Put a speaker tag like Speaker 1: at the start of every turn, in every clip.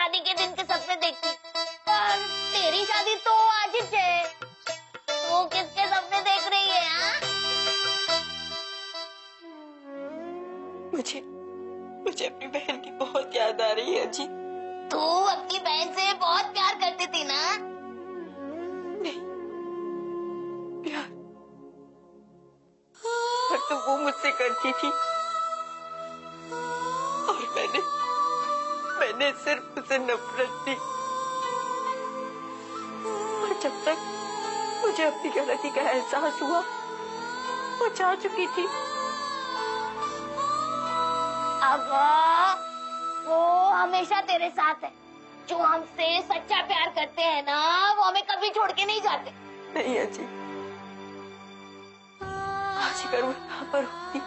Speaker 1: शादी के दिन के सपने देखती, पर तेरी शादी तो आज ही है। तू किसके सपने देख रही है? हाँ?
Speaker 2: मुझे अपनी बहन की बहुत याद आ रही है जी।
Speaker 1: तू अपनी बहन से बहुत प्यार करती थी ना?
Speaker 2: नहीं, प्यार तो वो मुझसे करती थी और मैंने सिर्फ उसे नफरत दी। और जब तक मुझे अपनी गलती का एहसास हुआ, वो जा चुकी थी।
Speaker 1: अब वो हमेशा तेरे साथ है। जो हमसे सच्चा प्यार करते हैं ना, वो हमें कभी छोड़ के नहीं जाते।
Speaker 2: नहीं अजी, आज अगर वो यहाँ पर होती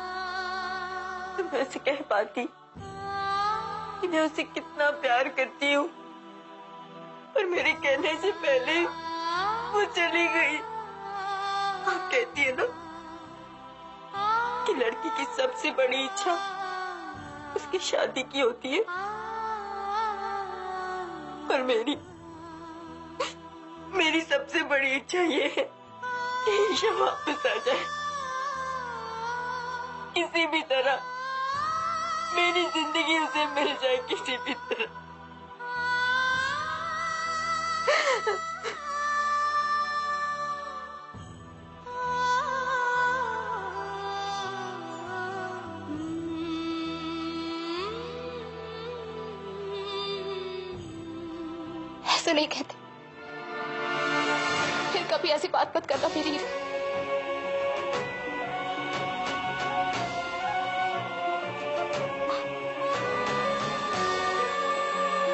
Speaker 2: तो मैं उसे कह पाती कि मैं उसे कितना प्यार करती हूँ, पर मेरे कहने से पहले वो चली गई। आप कहती है ना कि लड़की की सबसे बड़ी इच्छा उसकी शादी की होती है, पर मेरी सबसे बड़ी इच्छा ये है कि ईशा वापस आ जाए। किसी भी तरह मेरी जिंदगी उसे मिल जाए, किसी भी तरह।
Speaker 3: ऐसे नहीं कहते, फिर कभी ऐसी बात मत करना मेरी।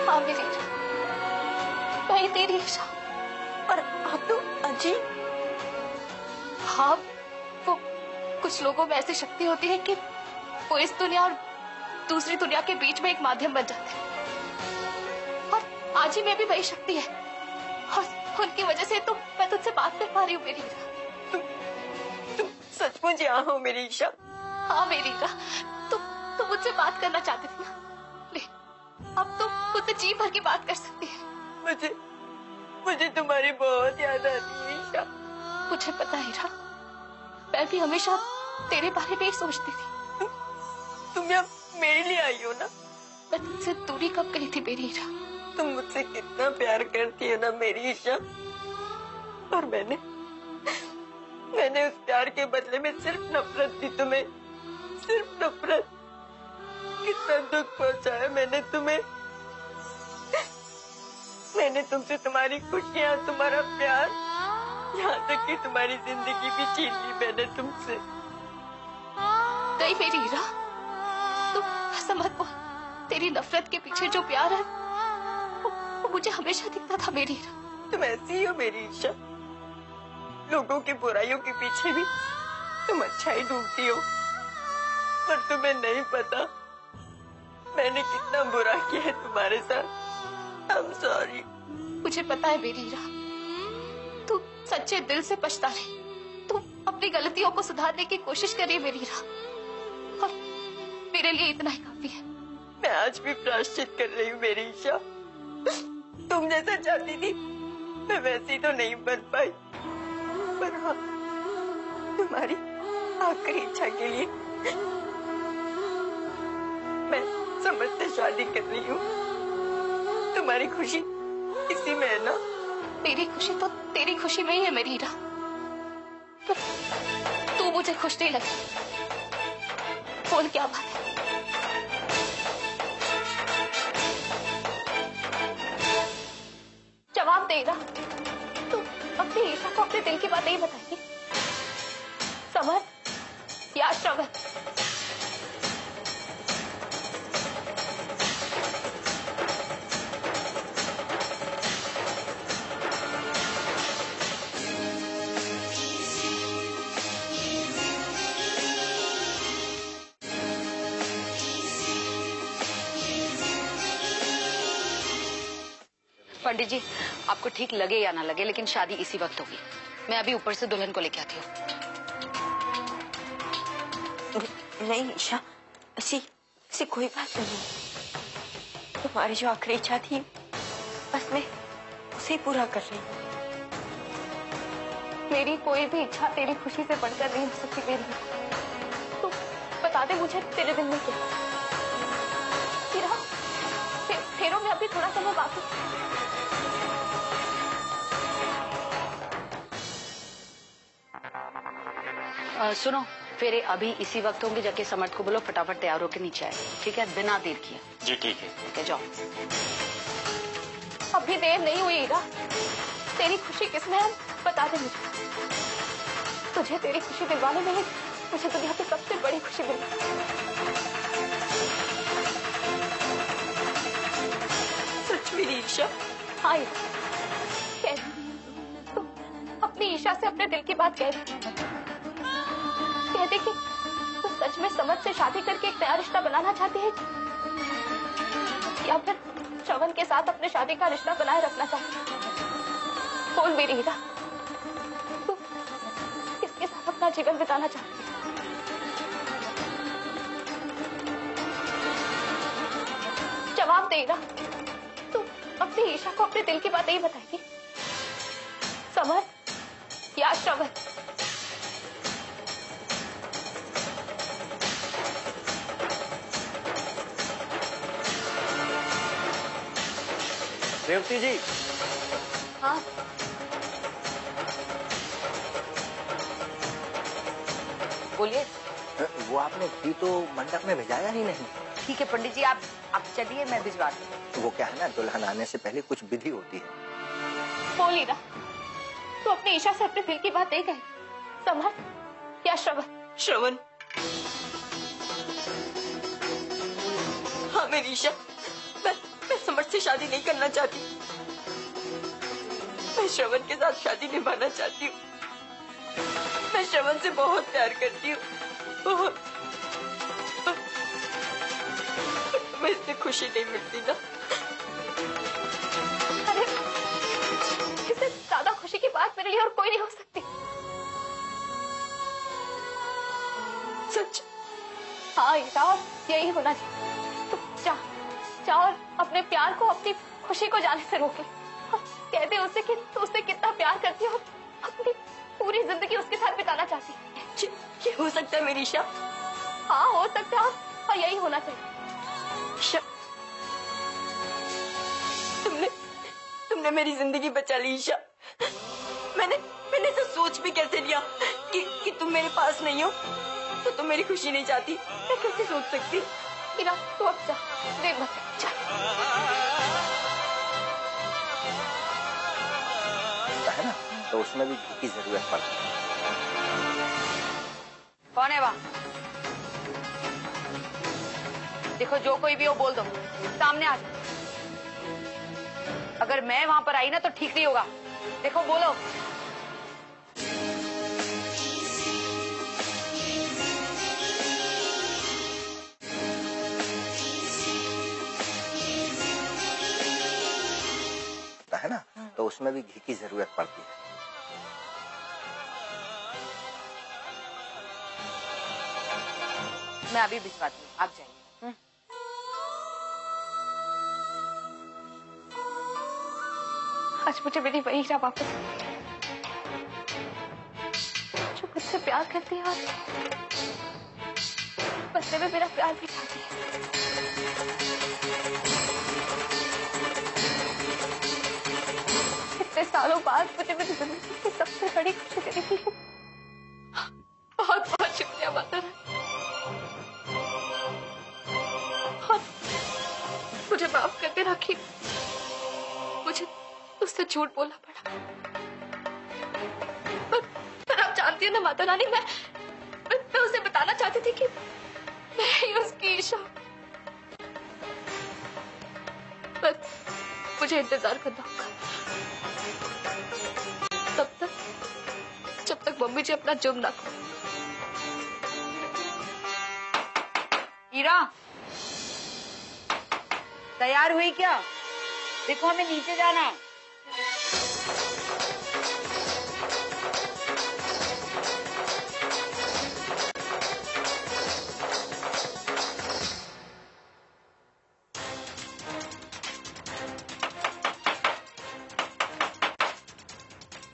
Speaker 3: हाँ मेरी, मैं तेरी ईशा।
Speaker 2: और आप तो अजी।
Speaker 3: हाँ, वो कुछ लोगों में ऐसी शक्ति होती है कि वो इस दुनिया और दूसरी दुनिया के बीच में एक माध्यम बन जाते हैं। आज ही में भी वही शक्ति है और उनकी वजह से तो मैं तुझसे बात कर पा रही हूँ मेरी ईरा।
Speaker 2: तुम सचमुच यहाँ हो मेरी ईशा?
Speaker 3: हाँ मेरी ईरा, तुम मुझसे बात करना चाहती थी ना? ले, अब तुम मुझसे जी भर की बात कर सकती है।
Speaker 2: मुझे तुम्हारी बहुत याद आती है ईशा।
Speaker 3: मुझे पता है ईरा, मैं भी हमेशा तेरे बारे में ही सोचती थी।
Speaker 2: तुम यहाँ मेरे लिए आई हो ना?
Speaker 3: मैं तुमसे दूरी कब गई थी मेरी ईरा?
Speaker 2: तुम मुझसे कितना प्यार करती है ना मेरी ईशा, और मैंने उस प्यार के बदले में सिर्फ नफरत दी तुम्हें, सिर्फ नफरत। कितना दुख पहुंचाया मैंने तुम्हें। मैंने तुमसे तुम्हारी खुशियां, तुम्हारा प्यार, यहाँ तक कि तुम्हारी जिंदगी भी छीन ली मैंने तुमसे।
Speaker 3: नहीं मेरी ईरा, तुम ऐसा मत बोल। तेरी नफरत के पीछे जो प्यार है वो मुझे हमेशा दिखता था मेरी ईरा।
Speaker 2: तुम ऐसी ही हो मेरी ईशा। लोगों की बुराइयों के पीछे भी तुम अच्छाई ढूंढती हो, पर तुम्हें नहीं पता मैंने कितना बुरा किया है तुम्हारे साथ। I'm sorry।
Speaker 3: मुझे पता है मेरी ईरा, तू सच्चे दिल से पछता रही। तू अपनी गलतियों को सुधारने की कोशिश कर रही है मेरी ईरा, और मेरे लिए इतना ही काफी है।
Speaker 2: मैं आज भी प्रायश्चित कर रही हूँ मेरी ईशा। तुम जैसा चाहती थी मैं वैसी तो नहीं बन पाई, पर हाँ, तुम्हारी आखिरी इच्छा के लिए मैं समझ से शादी कर रही हूँ। तुम्हारी खुशी इसी में है ना?
Speaker 3: मेरी खुशी तो तेरी खुशी में ही है मेरी ईरा। तू मुझे खुश नहीं लगी, बोल क्या बात है? जवाब देगा। तू अपनी ईशा को अपने दिल की बात नहीं बताएगी? समर या श्रवण?
Speaker 4: पंडित जी, आपको ठीक लगे या ना लगे, लेकिन शादी इसी वक्त होगी। मैं अभी ऊपर से दुल्हन को लेके आती हूँ।
Speaker 2: नहीं ईशा, ऐसी कोई बात नहीं। तुम्हारी जो आखिरी इच्छा थी बस मैं उसे पूरा कर रही हूँ।
Speaker 3: मेरी कोई भी इच्छा तेरी खुशी से बढ़कर नहीं हो सकती मेरी। तू बता दे मुझे तेरे दिल में क्या हीरा। फेरों में अभी थोड़ा समय बाकी।
Speaker 4: सुनो, फेरे अभी इसी वक्त होंगे। जाके समर्थ को बोलो फटाफट तैयार होकर नीचे आए, ठीक है? बिना देर किए।
Speaker 5: जी ठीक है।
Speaker 4: ठीक है, जाओ।
Speaker 3: अभी देर नहीं हुई हीरा। तेरी खुशी किसमें है बता दे मुझे। तुझे तेरी खुशी दिलवाने में ही मुझे दुनिया की सबसे बड़ी खुशी मिली।
Speaker 2: सच मेरी ईशा?
Speaker 3: हाँ हीरा, कह तू अपनी ईशा से अपने दिल की बात कह दे कि तू सच में समझ से शादी करके एक नया रिश्ता बनाना चाहती है या फिर श्रवण के साथ अपने शादी का रिश्ता बनाए रखना चाहती है। बोल मेरी हीरा, तू किसके साथ अपना जीवन बिताना चाहती है? जवाब दे हीरा। तू अपनी ईशा को अपने दिल की बात ही बताएगी, समर्थ या श्रवण?
Speaker 5: रेवती जी।
Speaker 3: हाँ
Speaker 4: बोलिए।
Speaker 6: वो आपने घी तो मंडप में भिजाया ही नहीं।
Speaker 4: ठीक है पंडित जी, आप चलिए, मैं भिजवा दूँ।
Speaker 6: वो क्या है ना, दुल्हन आने से पहले कुछ विधि होती है।
Speaker 3: बोल हीरा, तू अपनी ईशा से अपने दिल की बात दे गई, समर्थ या श्रवण?
Speaker 2: श्रवण। हाँ मेरी ईशा, मैं समर्थ से शादी नहीं करना चाहती। मैं श्रवण के साथ शादी निभाना चाहती हूँ। मैं श्रवण से बहुत प्यार करती हूँ, बहुत। मैं इससे खुशी नहीं मिलती ना।
Speaker 3: अरे इससे ज्यादा खुशी की बात मेरे लिए और कोई नहीं हो सकती।
Speaker 2: सच?
Speaker 3: हाँ हीरा, यही होना चाहिए। तू जा और अपने प्यार को, अपनी खुशी को जाने से रोक ले। कह दे उसे कि तू उससे कितना प्यार करती है और अपनी पूरी जिंदगी उसके साथ बिताना चाहती है।
Speaker 2: ये हो सकता है मेरी ईशा?
Speaker 3: हाँ हो सकता है, और यही होना चाहिए।
Speaker 2: ईशा, तुमने मेरी जिंदगी बचा ली ईशा। मैंने तो सोच भी कैसे लिया कि तुम मेरे पास नहीं हो तो तुम मेरी खुशी नहीं चाहती। मैं कैसे सोच सकती?
Speaker 3: हीरा तू अब जा, देर मत कर,
Speaker 6: है ना, तो उसमें भी घी की जरूरत पड़ती है।
Speaker 4: कौन है वहाँ? देखो, जो कोई भी हो बोल दो, सामने आ जाओ। अगर मैं वहां पर आई ना तो ठीक नहीं होगा। देखो, बोलो।
Speaker 6: है ना, तो उसमें भी घी की जरूरत पड़ती है।
Speaker 4: मैं अभी भिजवाती हूँ, आप जाइए।
Speaker 3: आज मुझे मेरी वही हीरा वापस, जो मुझसे प्यार करती है और बदले में मेरा प्यार भी चाहती है। इतने सालों बाद मुझे मेरी जिंदगी की सबसे बड़ी खुशी मिली थी। बहुत बहुत शुक्रिया माता रानी। मुझे माफ करके रखी, मुझे उससे झूठ बोलना पड़ा। पर आप जानती है ना माता रानी, मैं उसे बताना चाहती थी कि मैं ही उसकी ईशा। बस मुझे इंतजार करना होगा तब तक जब तक मम्मी जी अपना जुर्म ना करो।
Speaker 4: हीरा, तैयार हुई क्या? देखो, हमें नीचे जाना है।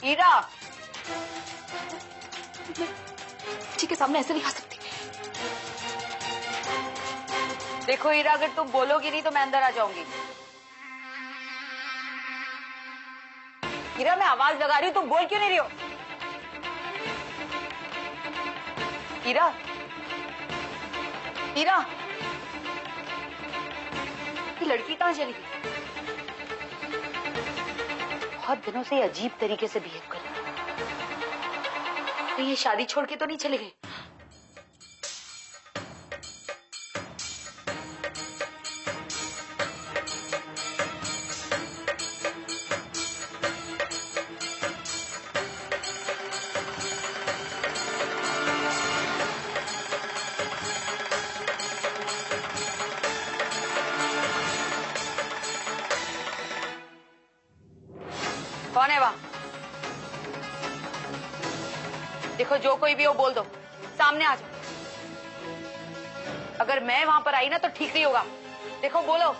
Speaker 4: हीरा,
Speaker 3: जी के सामने ऐसे नहीं खा सकती।
Speaker 4: देखो हीरा, अगर तुम बोलोगी नहीं तो मैं अंदर आ जाऊंगी। हीरा, मैं आवाज लगा रही हूँ, तुम बोल क्यों नहीं रही हो? हीरा, हीरा, ये लड़की कहाँ चली गई? बहुत दिनों से ये अजीब तरीके से बिहेव कर रही है। कहीं ये शादी छोड़ के तो नहीं चले गए? कौन है वहां? देखो, जो कोई भी हो बोल दो, सामने आ जाओ। अगर मैं वहां पर आई ना तो ठीक नहीं होगा। देखो, बोलो।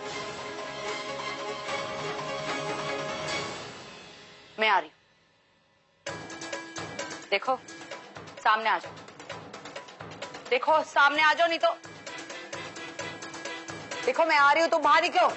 Speaker 4: मैं आ रही हूं। देखो, सामने आ जाओ। देखो, सामने आ जाओ, नहीं तो देखो मैं आ रही हूं, तुम बाहर निकलो।